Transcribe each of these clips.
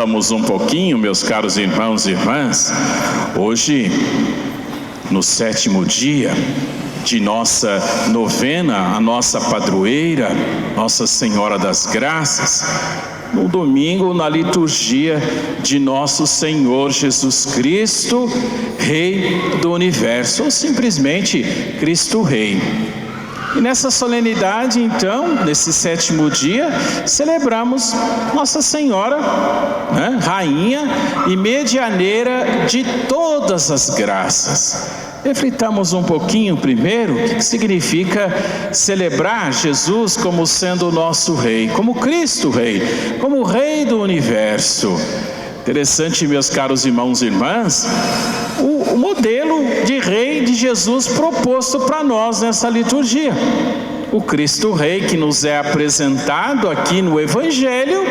adiantamos um pouquinho, meus caros irmãos e irmãs. Hoje, no 7º dia de nossa novena, a nossa padroeira, Nossa Senhora das Graças, no domingo, na liturgia de nosso Senhor Jesus Cristo, Rei do Universo, ou simplesmente Cristo Rei. E nessa solenidade, então, nesse 7º dia, celebramos Nossa Senhora, Rainha e Medianeira de todas as graças. Reflitamos um pouquinho primeiro o que significa celebrar Jesus como sendo o nosso Rei, como Cristo Rei, como Rei do Universo. Interessante, meus caros irmãos e irmãs, o modelo de Rei de Jesus proposto para nós nessa liturgia. O Cristo Rei que nos é apresentado aqui no Evangelho,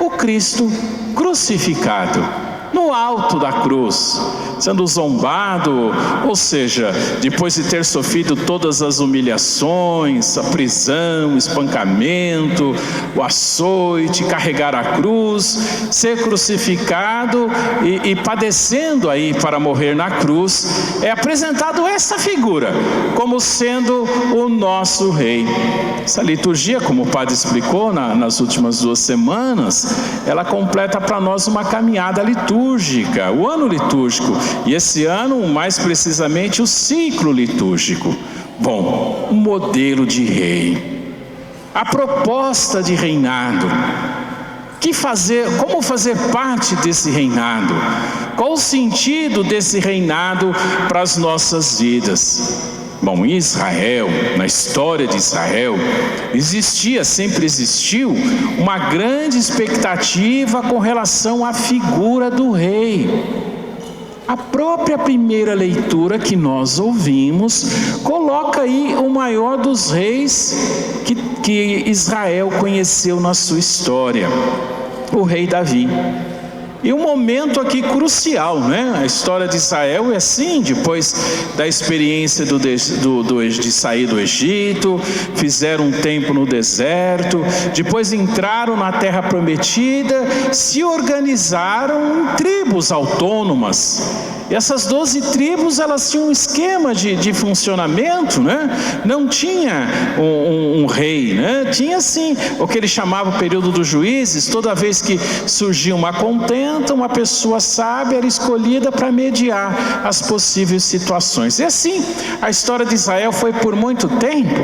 o Cristo crucificado, no alto da cruz, sendo zombado, ou seja, depois de ter sofrido todas as humilhações, a prisão, o espancamento, o açoite, carregar a cruz, ser crucificado e padecendo aí para morrer na cruz, é apresentado essa figura como sendo o nosso Rei. Essa liturgia, como o padre explicou nas últimas 2 semanas, ela completa para nós uma caminhada litúrgica, o ano litúrgico, e esse ano, mais precisamente, o ciclo litúrgico. Bom, um modelo de rei, a proposta de reinado, como fazer parte desse reinado, qual o sentido desse reinado para as nossas vidas. Bom, em Israel, na história de Israel, sempre existiu uma grande expectativa com relação à figura do rei. A própria primeira leitura que nós ouvimos coloca aí o maior dos reis que Israel conheceu na sua história, o rei Davi. E um momento aqui crucial, A história de Israel é assim, depois da experiência de sair do Egito, fizeram um tempo no deserto, depois entraram na terra prometida, se organizaram em tribos autônomas. E essas 12 tribos, elas tinham um esquema de funcionamento, Não tinha um rei, Tinha sim o que ele chamava o período dos juízes. Toda vez que surgia uma contenda, uma pessoa sábia era escolhida para mediar as possíveis situações. E assim, a história de Israel foi por muito tempo.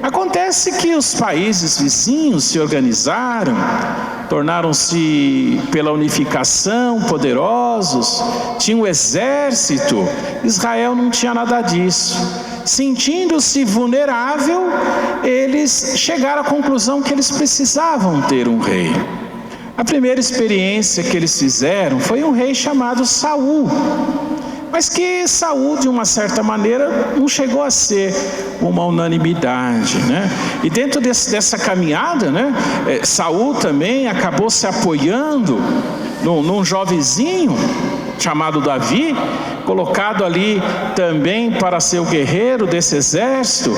Acontece que os países vizinhos se organizaram, tornaram-se pela unificação poderosos, tinham um exército. Israel não tinha nada disso. Sentindo-se vulnerável, eles chegaram à conclusão que eles precisavam ter um rei. A primeira experiência que eles fizeram foi um rei chamado Saul, mas que Saul, de uma certa maneira, não chegou a ser uma unanimidade, E dentro dessa caminhada, Saul também acabou se apoiando num jovenzinho chamado Davi, colocado ali também para ser o guerreiro desse exército.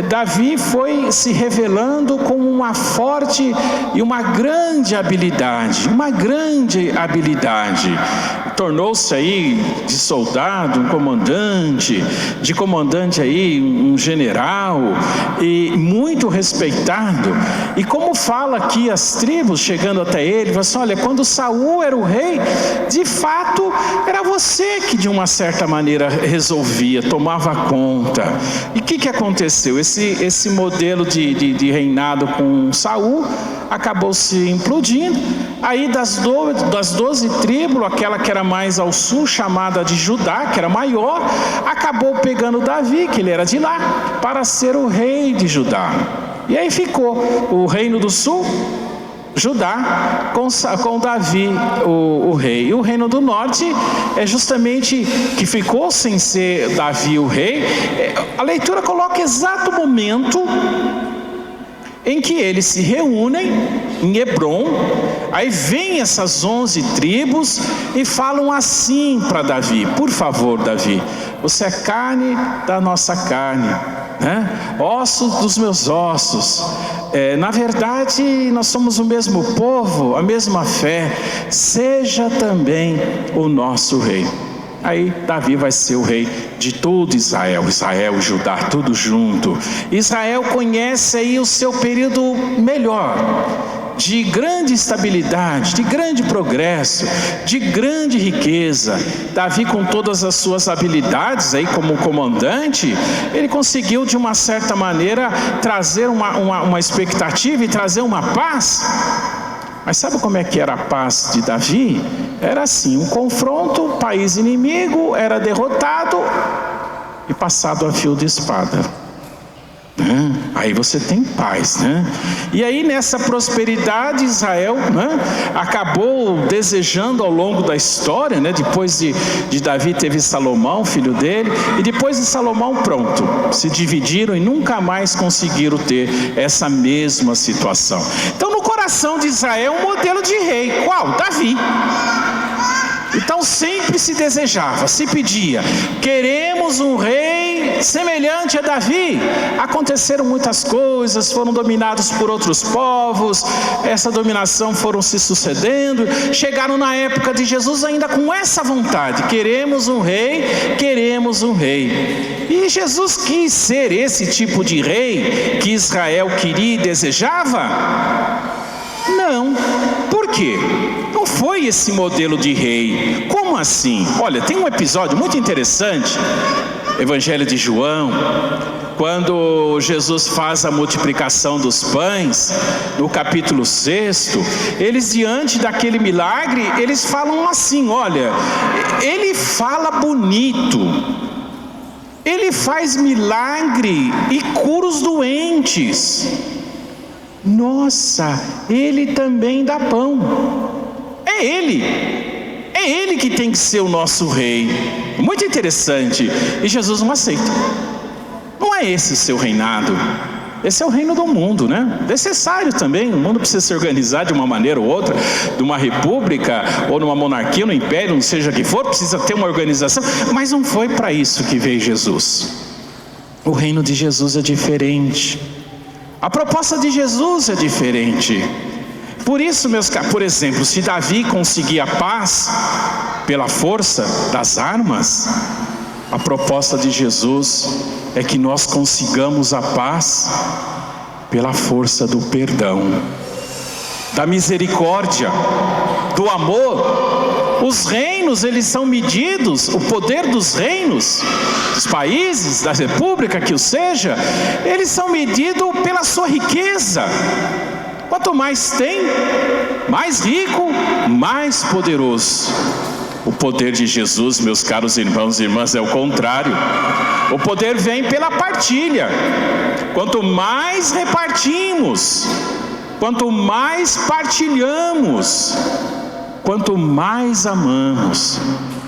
Davi foi se revelando com uma forte e uma grande habilidade, tornou-se aí de soldado um comandante, de comandante aí um general, e muito respeitado. E como fala aqui as tribos chegando até ele, fala assim: olha, quando Saul era o rei, de fato era você que de uma certa maneira resolvia, tomava conta. E o que aconteceu? Esse modelo de reinado com Saul acabou se implodindo. Aí das 12 tribos, aquela que era mais ao sul, chamada de Judá, que era maior, acabou pegando Davi, que ele era de lá, para ser o rei de Judá. E aí ficou o reino do sul, Judá, com Davi o rei. E o reino do norte é justamente que ficou sem ser Davi o rei. A leitura coloca exato momento em que eles se reúnem em Hebrom. Aí vem essas 11 tribos e falam assim para Davi: por favor, Davi, você é carne da nossa carne, né? Ossos dos meus ossos. Na verdade, nós somos o mesmo povo, a mesma fé. Seja também o nosso rei. Aí Davi vai ser o rei de todo Israel, Israel e Judá, tudo junto. Israel conhece aí o seu período melhor, de grande estabilidade, de grande progresso, de grande riqueza. Davi, com todas as suas habilidades aí como comandante, ele conseguiu de uma certa maneira trazer uma expectativa e trazer uma paz. Mas sabe como é que era a paz de Davi? Era assim, um confronto, país inimigo, era derrotado e passado a fio de espada. Aí você tem paz, né? E aí nessa prosperidade Israel, né, acabou desejando ao longo da história, né? Depois de Davi teve Salomão, filho dele, e depois de Salomão, pronto, se dividiram e nunca mais conseguiram ter essa mesma situação. Então no coração de Israel um modelo de rei, qual? Davi. Então sempre se desejava, se pedia, queremos um rei semelhante a Davi. Aconteceram muitas coisas, foram dominados por outros povos, essa dominação foram se sucedendo, chegaram na época de Jesus ainda com essa vontade, queremos um rei, queremos um rei. E Jesus quis ser esse tipo de rei que Israel queria e desejava? Não. Por quê? Não foi esse modelo de rei. Como assim? Olha, tem um episódio muito interessante, Evangelho de João, quando Jesus faz a multiplicação dos pães, no capítulo 6, eles diante daquele milagre, eles falam assim, olha, ele fala bonito, ele faz milagre e cura os doentes. Nossa, ele também dá pão. É ele que tem que ser o nosso rei. Muito interessante. E Jesus não aceita. Não é esse o seu reinado. Esse é o reino do mundo, né? Necessário também. O mundo precisa se organizar de uma maneira ou outra, de uma república ou numa monarquia, no império, não seja que for, precisa ter uma organização. Mas não foi para isso que veio Jesus. O reino de Jesus é diferente. A proposta de Jesus é diferente. Por isso, por exemplo, se Davi conseguia a paz pela força das armas, a proposta de Jesus é que nós consigamos a paz pela força do perdão, da misericórdia, do amor. Os reinos, eles são medidos, o poder dos reinos, dos países, da república que o seja, eles são medidos pela sua riqueza. Quanto mais tem, mais rico, mais poderoso. O poder de Jesus, meus caros irmãos e irmãs, é o contrário. O poder vem pela partilha. Quanto mais repartimos, quanto mais partilhamos, quanto mais amamos,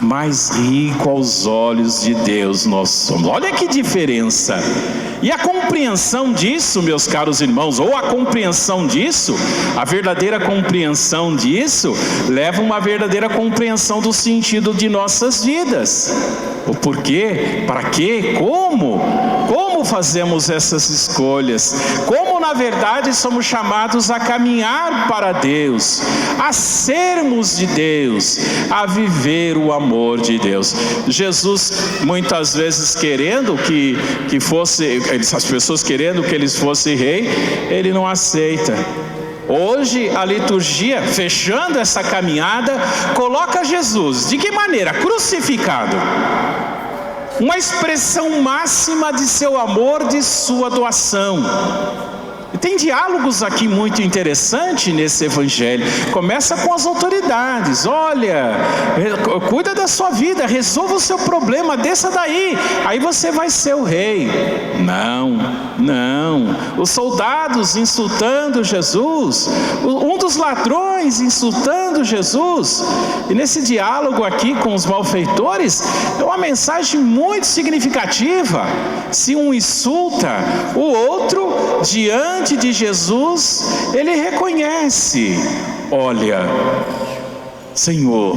mais rico aos olhos de Deus nós somos. Olha que diferença. E a compreensão disso, meus caros irmãos, ou a compreensão disso, a verdadeira compreensão disso, leva uma verdadeira compreensão do sentido de nossas vidas. O porquê, para quê, como fazemos essas escolhas, como na verdade somos chamados a caminhar para Deus, a sermos de Deus, a viver o amor de Deus. Jesus, muitas vezes querendo que fosse, as pessoas querendo que eles fossem rei, ele não aceita. Hoje a liturgia, fechando essa caminhada, coloca Jesus, de que maneira? Crucificado. Uma expressão máxima de seu amor, de sua doação. E tem diálogos aqui muito interessantes nesse evangelho. Começa com as autoridades. Olha, cuida da sua vida, resolva o seu problema, desça daí, aí você vai ser o rei. Não. Os soldados insultando Jesus, um dos ladrões insultando Jesus. E nesse diálogo aqui com os malfeitores, é uma mensagem muito significativa. Se um insulta o outro, diante de Jesus, ele reconhece: olha, Senhor,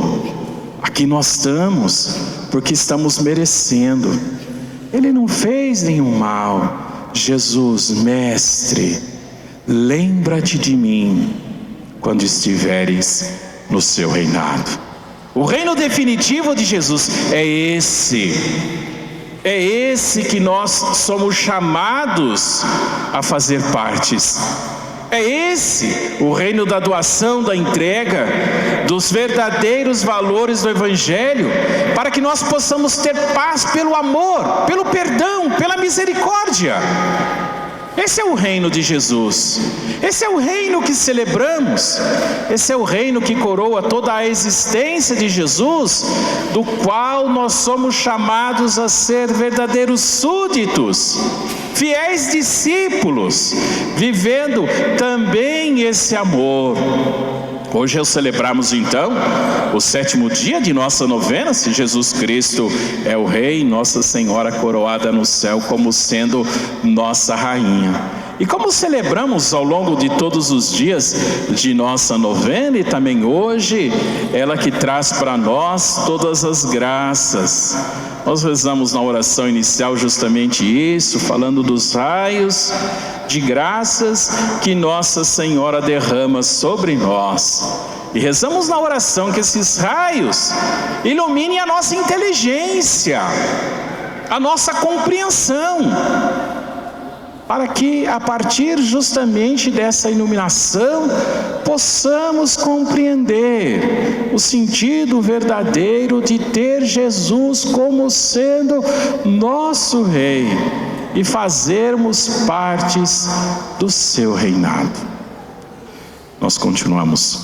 aqui nós estamos porque estamos merecendo. Ele não fez nenhum mal. Jesus, Mestre, lembra-te de mim quando estiveres no seu reinado. O reino definitivo de Jesus é esse que nós somos chamados a fazer partes. É esse o reino da doação, da entrega, dos verdadeiros valores do Evangelho, para que nós possamos ter paz pelo amor, pelo perdão, pela misericórdia. Esse é o reino de Jesus. Esse é o reino que celebramos. Esse é o reino que coroa toda a existência de Jesus, do qual nós somos chamados a ser verdadeiros súditos, fiéis discípulos, vivendo também esse amor. Hoje celebramos então o 7º dia de nossa novena, se Jesus Cristo é o Rei, Nossa Senhora coroada no céu como sendo nossa Rainha. E como celebramos ao longo de todos os dias de nossa novena, e também hoje, ela que traz para nós todas as graças. Nós rezamos na oração inicial justamente isso, falando dos raios de graças que Nossa Senhora derrama sobre nós. E rezamos na oração que esses raios iluminem a nossa inteligência, a nossa compreensão, para que a partir justamente dessa iluminação possamos compreender o sentido verdadeiro de ter Jesus como sendo nosso Rei e fazermos partes do seu reinado. Nós continuamos